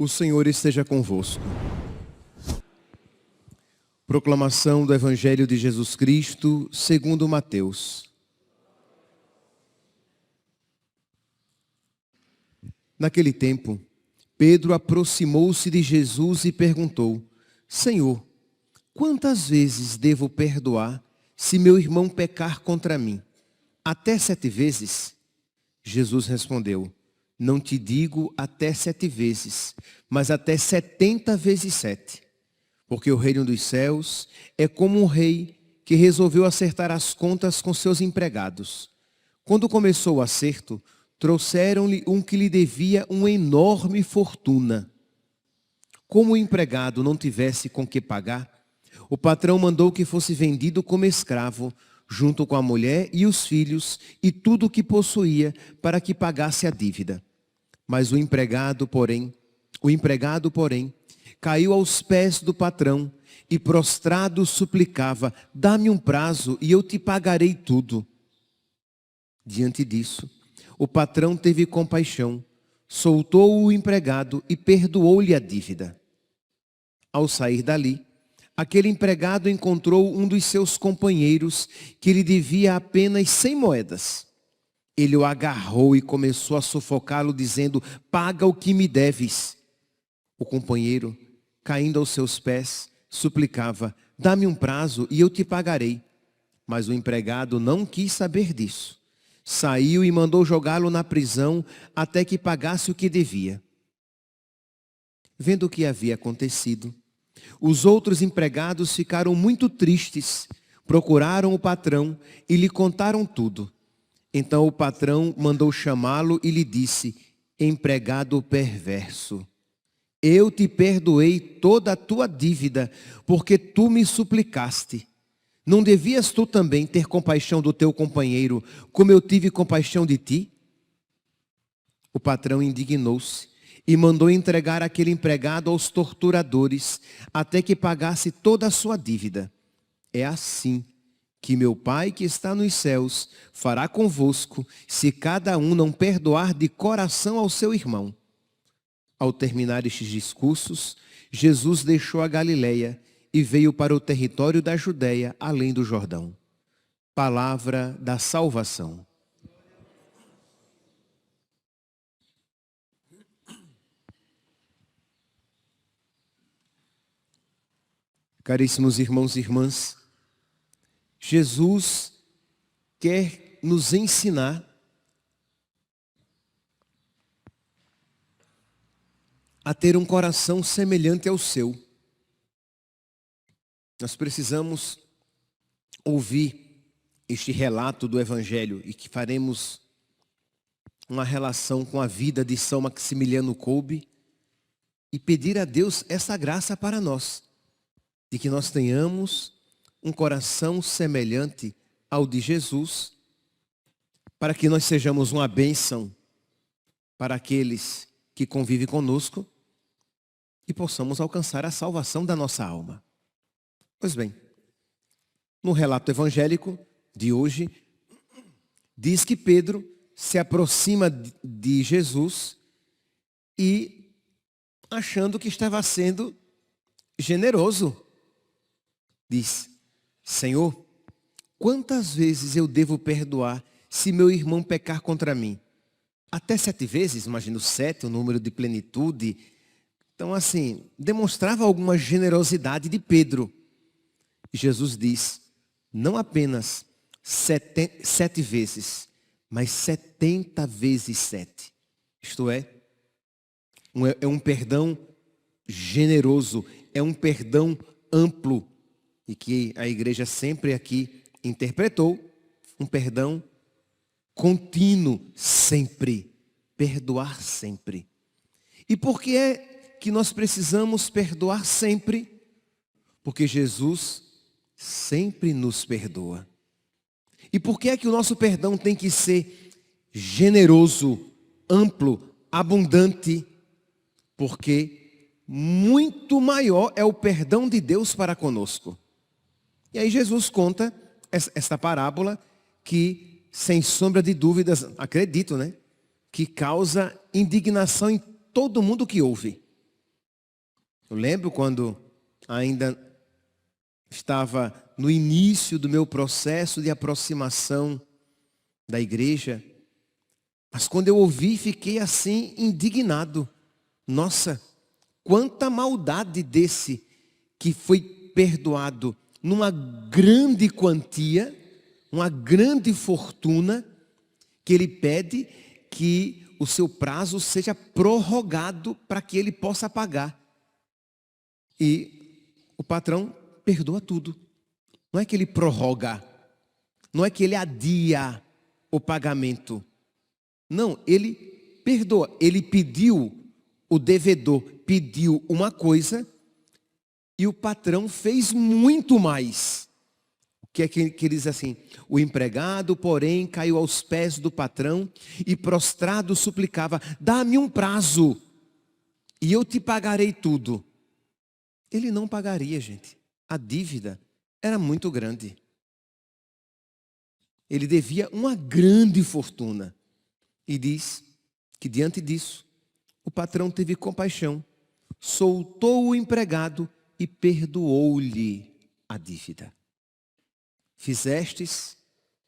O Senhor esteja convosco. Proclamação do Evangelho de Jesus Cristo, segundo Mateus. Naquele tempo, Pedro aproximou-se de Jesus e perguntou: Senhor, quantas vezes devo perdoar se meu irmão pecar contra mim? Até 7 vezes? Jesus respondeu: Não te digo até 7 vezes, mas até 70 vezes 7. Porque o reino dos céus é como um rei que resolveu acertar as contas com seus empregados. Quando começou o acerto, trouxeram-lhe um que lhe devia uma enorme fortuna. Como o empregado não tivesse com que pagar, o patrão mandou que fosse vendido como escravo, junto com a mulher e os filhos e tudo o que possuía, para que pagasse a dívida. Mas o empregado, porém, caiu aos pés do patrão e prostrado suplicava: dá-me um prazo e eu te pagarei tudo. Diante disso, o patrão teve compaixão, soltou o empregado e perdoou-lhe a dívida. Ao sair dali, aquele empregado encontrou um dos seus companheiros que lhe devia apenas 100 moedas. Ele o agarrou e começou a sufocá-lo, dizendo: paga o que me deves. O companheiro, caindo aos seus pés, suplicava: dá-me um prazo e eu te pagarei. Mas o empregado não quis saber disso. Saiu e mandou jogá-lo na prisão até que pagasse o que devia. Vendo o que havia acontecido, os outros empregados ficaram muito tristes, procuraram o patrão e lhe contaram tudo. Então o patrão mandou chamá-lo e lhe disse: empregado perverso, eu te perdoei toda a tua dívida, porque tu me suplicaste. Não devias tu também ter compaixão do teu companheiro, como eu tive compaixão de ti? O patrão indignou-se e mandou entregar aquele empregado aos torturadores, até que pagasse toda a sua dívida. É assim que meu Pai que está nos céus fará convosco, se cada um não perdoar de coração ao seu irmão. Ao terminar estes discursos, Jesus deixou a Galileia e veio para o território da Judeia, além do Jordão. Palavra da salvação. Caríssimos irmãos e irmãs, Jesus quer nos ensinar a ter um coração semelhante ao seu. Nós precisamos ouvir este relato do Evangelho e que faremos uma relação com a vida de São Maximiliano Kolbe e pedir a Deus essa graça para nós, de que nós tenhamos um coração semelhante ao de Jesus, para que nós sejamos uma bênção para aqueles que convivem conosco e possamos alcançar a salvação da nossa alma. Pois bem, no relato evangélico de hoje, diz que Pedro se aproxima de Jesus e, achando que estava sendo generoso, diz: Senhor, quantas vezes eu devo perdoar se meu irmão pecar contra mim? Até 7 vezes, imagino 7, o número de plenitude. Então, assim, demonstrava alguma generosidade de Pedro. Jesus diz: não apenas 7 vezes, mas 70 vezes 7. Isto é um perdão generoso, é um perdão amplo, e que a igreja sempre aqui interpretou, um perdão contínuo, sempre, perdoar sempre. E por que é que nós precisamos perdoar sempre? Porque Jesus sempre nos perdoa. E por que é que o nosso perdão tem que ser generoso, amplo, abundante? Porque muito maior é o perdão de Deus para conosco. E aí Jesus conta esta parábola que, sem sombra de dúvidas, acredito, né? Que causa indignação em todo mundo que ouve. Eu lembro quando ainda estava no início do meu processo de aproximação da igreja, mas quando eu ouvi, fiquei assim indignado. Nossa, quanta maldade desse que foi perdoado numa grande quantia, uma grande fortuna, que ele pede que o seu prazo seja prorrogado para que ele possa pagar. E o patrão perdoa tudo. Não é que ele prorroga, não é que ele adia o pagamento. Não, ele perdoa. Ele pediu, o devedor pediu uma coisa e o patrão fez muito mais. O que é que ele diz assim? O empregado, porém, caiu aos pés do patrão e prostrado suplicava: dá-me um prazo e eu te pagarei tudo. Ele não pagaria, gente. A dívida era muito grande. Ele devia uma grande fortuna. E diz que diante disso, o patrão teve compaixão, soltou o empregado e perdoou-lhe a dívida. Fizestes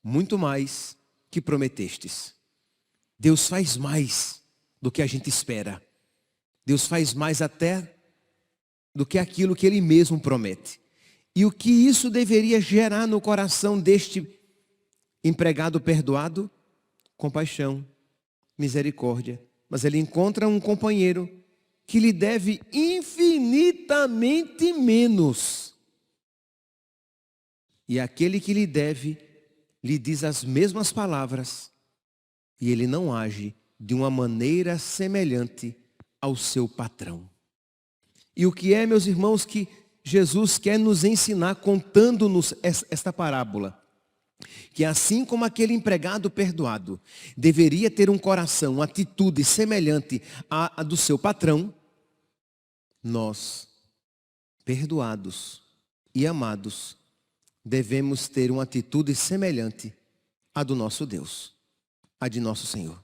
muito mais que prometestes. Deus faz mais do que a gente espera. Deus faz mais até do que aquilo que Ele mesmo promete. E o que isso deveria gerar no coração deste empregado perdoado? Compaixão, misericórdia. Mas ele encontra um companheiro que lhe deve infinitamente menos. E aquele que lhe deve, lhe diz as mesmas palavras. E ele não age de uma maneira semelhante ao seu patrão. E o que é, meus irmãos, que Jesus quer nos ensinar contando-nos esta parábola? Que assim como aquele empregado perdoado deveria ter um coração, uma atitude semelhante à do seu patrão, nós, perdoados e amados, devemos ter uma atitude semelhante à do nosso Deus, à de nosso Senhor.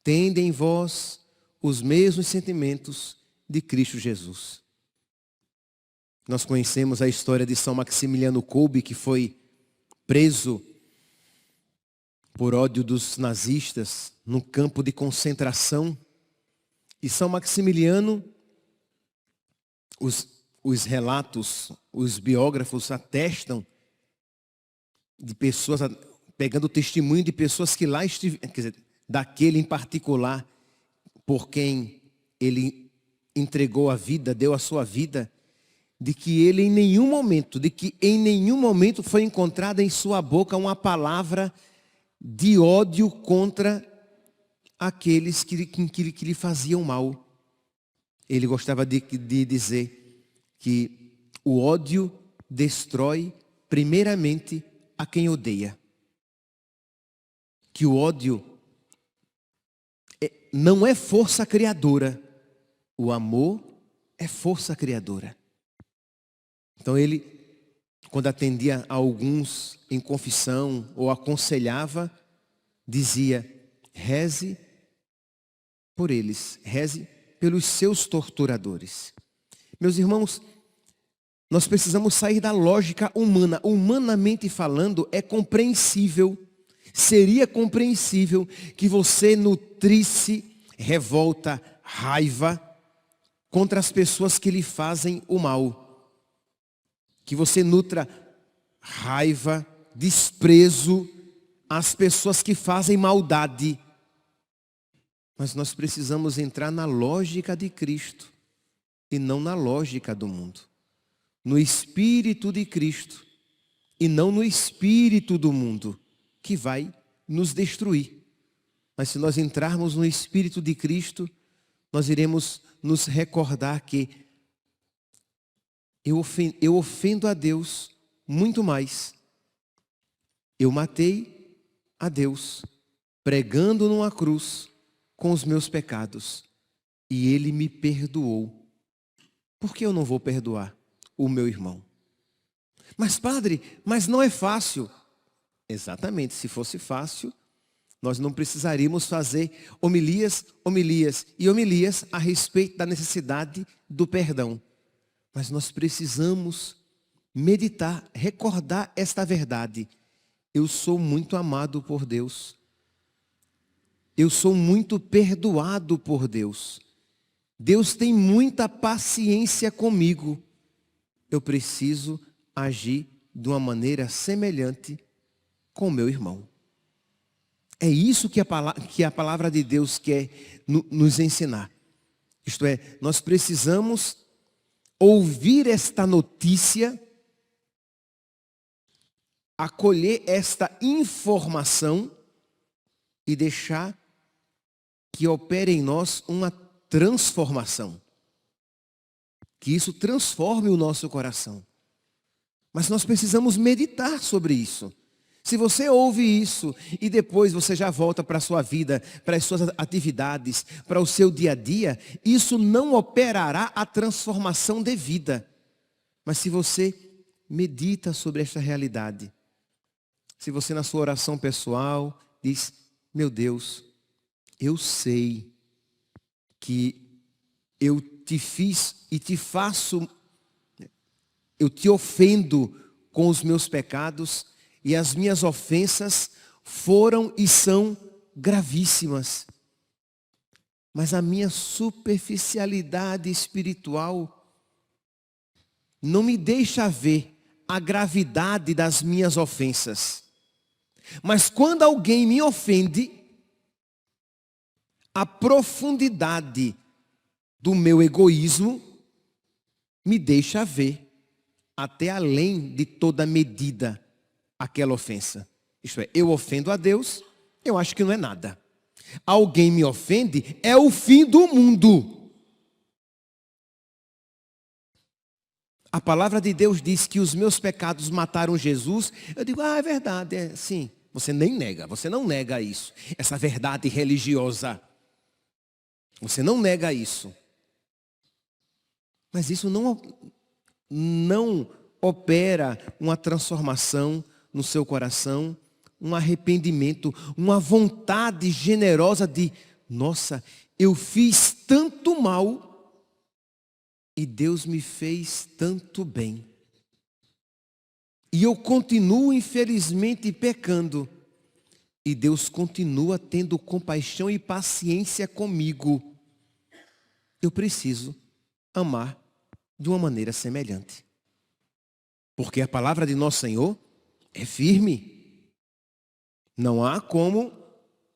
Tende em vós os mesmos sentimentos de Cristo Jesus. Nós conhecemos a história de São Maximiliano Kolbe, que foi preso por ódio dos nazistas no campo de concentração. E São Maximiliano, os relatos, os biógrafos atestam de pessoas, pegando o testemunho de pessoas que lá estiveram, quer dizer, daquele em particular, por quem ele entregou a vida, deu a sua vida, de que em nenhum momento foi encontrada em sua boca uma palavra de ódio contra aqueles que lhe faziam mal. Ele gostava de dizer que o ódio destrói primeiramente a quem odeia. Que o ódio não é força criadora. O amor é força criadora. Então ele, quando atendia a alguns em confissão ou aconselhava, dizia: reze por eles, reze pelos seus torturadores. Meus irmãos, nós precisamos sair da lógica humana. Humanamente falando, é compreensível, seria compreensível que você nutrisse revolta, raiva contra as pessoas que lhe fazem o mal. Que você nutra raiva, desprezo às pessoas que fazem maldade. Mas nós precisamos entrar na lógica de Cristo e não na lógica do mundo. No espírito de Cristo e não no espírito do mundo, que vai nos destruir. Mas se nós entrarmos no espírito de Cristo, nós iremos nos recordar que eu ofendo a Deus muito mais eu matei a Deus, pregando numa cruz com os meus pecados, e Ele me perdoou. Por que eu não vou perdoar o meu irmão? Mas padre, mas não é fácil. Exatamente, se fosse fácil, nós não precisaríamos fazer homilias a respeito da necessidade do perdão. Mas nós precisamos meditar, recordar esta verdade. Eu sou muito amado por Deus. Eu sou muito perdoado por Deus. Deus tem muita paciência comigo. Eu preciso agir de uma maneira semelhante com o meu irmão. É isso que a palavra de Deus quer nos ensinar. Isto é, nós precisamos ouvir esta notícia, acolher esta informação e deixar que opere em nós uma transformação. Que isso transforme o nosso coração. Mas nós precisamos meditar sobre isso. Se você ouve isso e depois você já volta para a sua vida, para as suas atividades, para o seu dia a dia, isso não operará a transformação devida. Mas se você medita sobre esta realidade, se você na sua oração pessoal diz, meu Deus, eu sei que eu te fiz e te faço, eu te ofendo com os meus pecados, e as minhas ofensas foram e são gravíssimas. Mas a minha superficialidade espiritual não me deixa ver a gravidade das minhas ofensas. Mas quando alguém me ofende, a profundidade do meu egoísmo me deixa ver até além de toda medida aquela ofensa. Isto é, eu ofendo a Deus, eu acho que não é nada. Alguém me ofende, é o fim do mundo. A palavra de Deus diz que os meus pecados mataram Jesus. Eu digo, é verdade, é sim. Você nem nega, você não nega isso. Essa verdade religiosa. Você não nega isso. Mas isso não opera uma transformação no seu coração, um arrependimento, uma vontade generosa de, nossa, eu fiz tanto mal e Deus me fez tanto bem. E eu continuo, infelizmente, pecando. E Deus continua tendo compaixão e paciência comigo. Eu preciso amar de uma maneira semelhante. Porque a palavra de nosso Senhor é firme. Não há como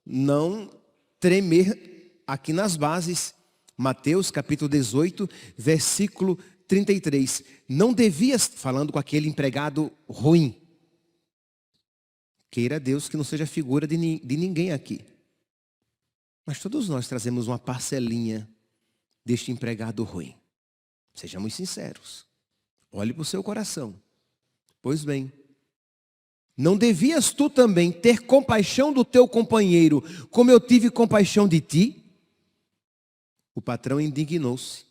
não tremer aqui nas bases. Mateus capítulo 18, versículo 33. Não devias, falando com aquele empregado ruim. Queira Deus que não seja figura de ninguém aqui. Mas todos nós trazemos uma parcelinha deste empregado ruim. Sejamos sinceros. Olhe para o seu coração. Pois bem, não devias tu também ter compaixão do teu companheiro, como eu tive compaixão de ti? O patrão indignou-se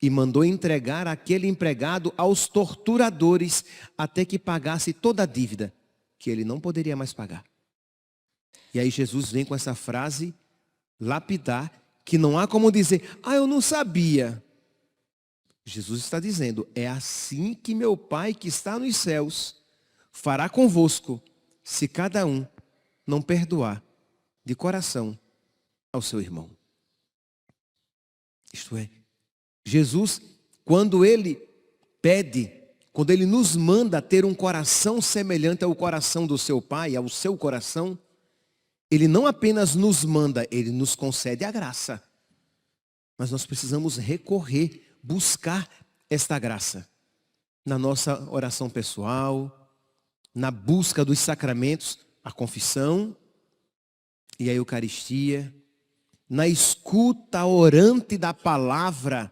e mandou entregar aquele empregado aos torturadores até que pagasse toda a dívida, que ele não poderia mais pagar. E aí Jesus vem com essa frase lapidar, que não há como dizer, eu não sabia. Jesus está dizendo, é assim que meu Pai que está nos céus fará convosco, se cada um não perdoar de coração ao seu irmão. Isto é, Jesus, quando Ele pede, quando Ele nos manda ter um coração semelhante ao coração do seu Pai, ao seu coração, Ele não apenas nos manda, Ele nos concede a graça. Mas nós precisamos recorrer, buscar esta graça na nossa oração pessoal, na busca dos sacramentos, a confissão e a Eucaristia, na escuta orante da palavra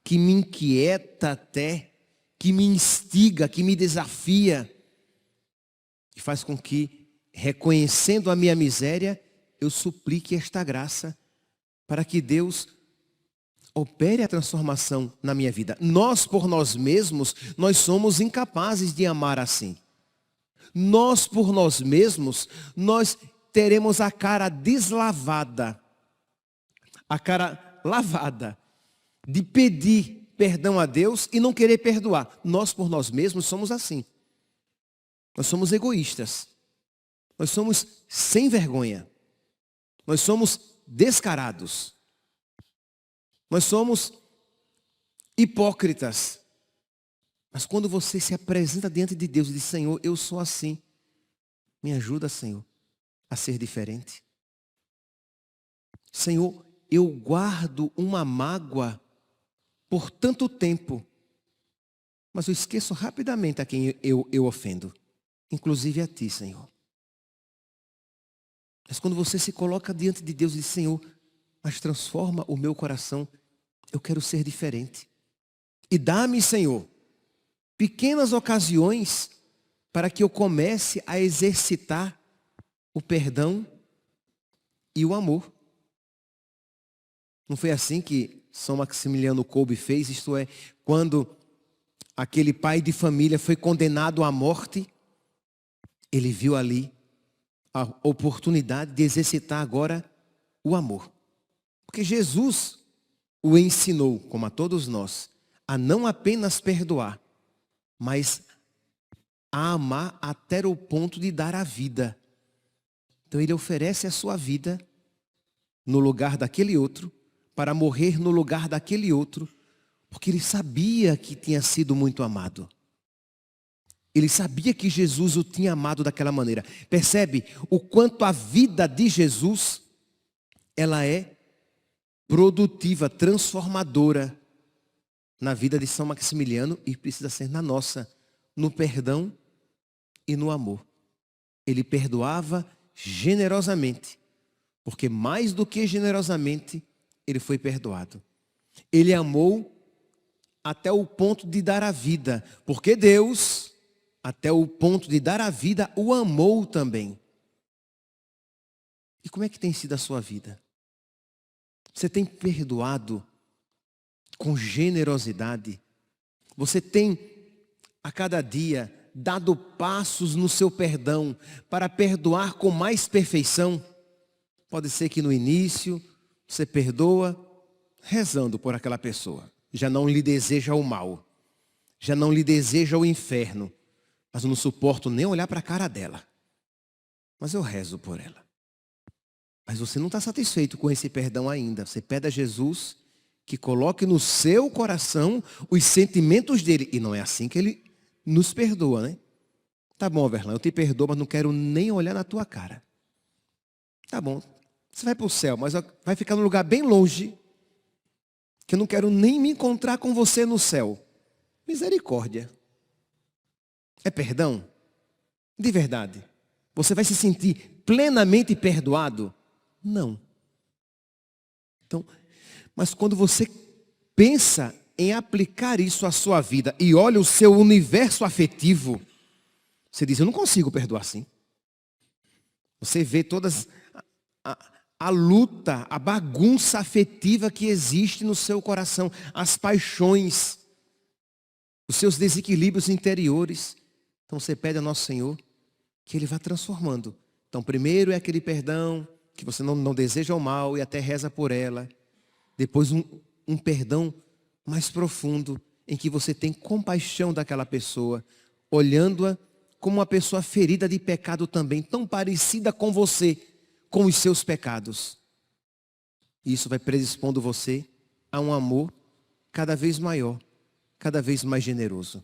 que me inquieta até, que me instiga, que me desafia. E faz com que, reconhecendo a minha miséria, eu suplique esta graça para que Deus opere a transformação na minha vida. Nós, por nós mesmos, nós somos incapazes de amar assim. Nós, por nós mesmos, nós teremos a cara deslavada, a cara lavada, de pedir perdão a Deus e não querer perdoar. Nós, por nós mesmos, somos assim. Nós somos egoístas. Nós somos sem vergonha. Nós somos descarados. Nós somos hipócritas. Mas quando você se apresenta diante de Deus e diz: Senhor, eu sou assim. Me ajuda, Senhor, a ser diferente. Senhor, eu guardo uma mágoa por tanto tempo, mas eu esqueço rapidamente a quem eu ofendo, inclusive a Ti, Senhor. Mas quando você se coloca diante de Deus e diz: Senhor, mas transforma o meu coração, eu quero ser diferente. E dá-me, Senhor, pequenas ocasiões para que eu comece a exercitar o perdão e o amor. Não foi assim que São Maximiliano Kolbe fez? Isto é, quando aquele pai de família foi condenado à morte, ele viu ali a oportunidade de exercitar agora o amor. Porque Jesus o ensinou, como a todos nós, a não apenas perdoar, mas a amar até o ponto de dar a vida. Então ele oferece a sua vida no lugar daquele outro, para morrer no lugar daquele outro, porque ele sabia que tinha sido muito amado. Ele sabia que Jesus o tinha amado daquela maneira. Percebe o quanto a vida de Jesus, ela é produtiva, transformadora na vida de São Maximiliano e precisa ser na nossa, no perdão e no amor. Ele perdoava generosamente, porque mais do que generosamente, ele foi perdoado. Ele amou até o ponto de dar a vida, porque Deus, até o ponto de dar a vida, o amou também. E como é que tem sido a sua vida? Você tem perdoado com generosidade? Você tem, a cada dia, dado passos no seu perdão para perdoar com mais perfeição? Pode ser que no início você perdoa rezando por aquela pessoa. Já não lhe deseja o mal. Já não lhe deseja o inferno. Mas eu não suporto nem olhar para a cara dela. Mas eu rezo por ela. Mas você não está satisfeito com esse perdão ainda. Você pede a Jesus que coloque no seu coração os sentimentos dele. E não é assim que ele nos perdoa, né? Tá bom, Verlan, eu te perdoo, mas não quero nem olhar na tua cara. Tá bom, você vai para o céu, mas vai ficar num lugar bem longe, que eu não quero nem me encontrar com você no céu. Misericórdia. É perdão? De verdade. Você vai se sentir plenamente perdoado? Não. Então, mas quando você pensa em aplicar isso à sua vida e olha o seu universo afetivo, você diz: eu não consigo perdoar assim. Você vê todas a luta, a bagunça afetiva que existe no seu coração, as paixões, os seus desequilíbrios interiores. Então você pede ao nosso Senhor que Ele vá transformando. Então primeiro é aquele perdão, que você não deseja o mal e até reza por ela. Depois um perdão mais profundo, em que você tem compaixão daquela pessoa, olhando-a como uma pessoa ferida de pecado também, tão parecida com você, com os seus pecados. E isso vai predispondo você a um amor cada vez maior, cada vez mais generoso.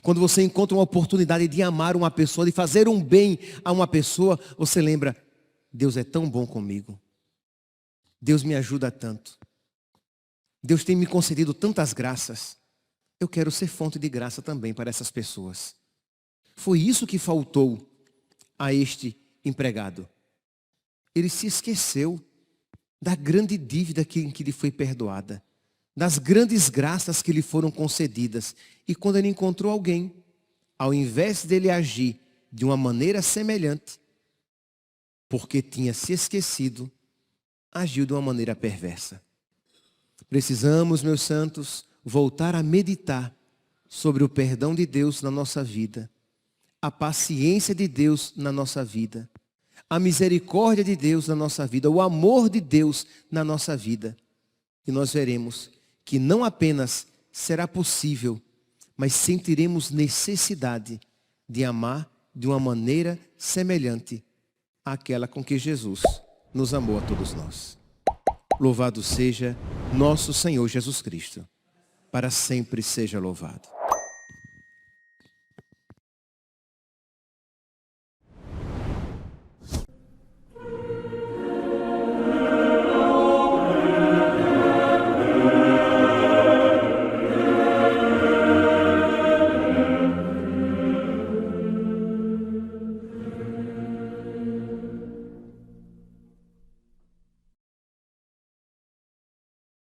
Quando você encontra uma oportunidade de amar uma pessoa, de fazer um bem a uma pessoa, você lembra: Deus é tão bom comigo. Deus me ajuda tanto. Deus tem me concedido tantas graças. Eu quero ser fonte de graça também para essas pessoas. Foi isso que faltou a este empregado. Ele se esqueceu da grande dívida que lhe foi perdoada, das grandes graças que lhe foram concedidas. E quando ele encontrou alguém, ao invés dele agir de uma maneira semelhante, porque tinha se esquecido, agiu de uma maneira perversa. Precisamos, meus santos, voltar a meditar sobre o perdão de Deus na nossa vida, a paciência de Deus na nossa vida, a misericórdia de Deus na nossa vida, o amor de Deus na nossa vida. E nós veremos que não apenas será possível, mas sentiremos necessidade de amar de uma maneira semelhante àquela com que Jesus nos amou a todos nós. Louvado seja nosso Senhor Jesus Cristo. Para sempre seja louvado.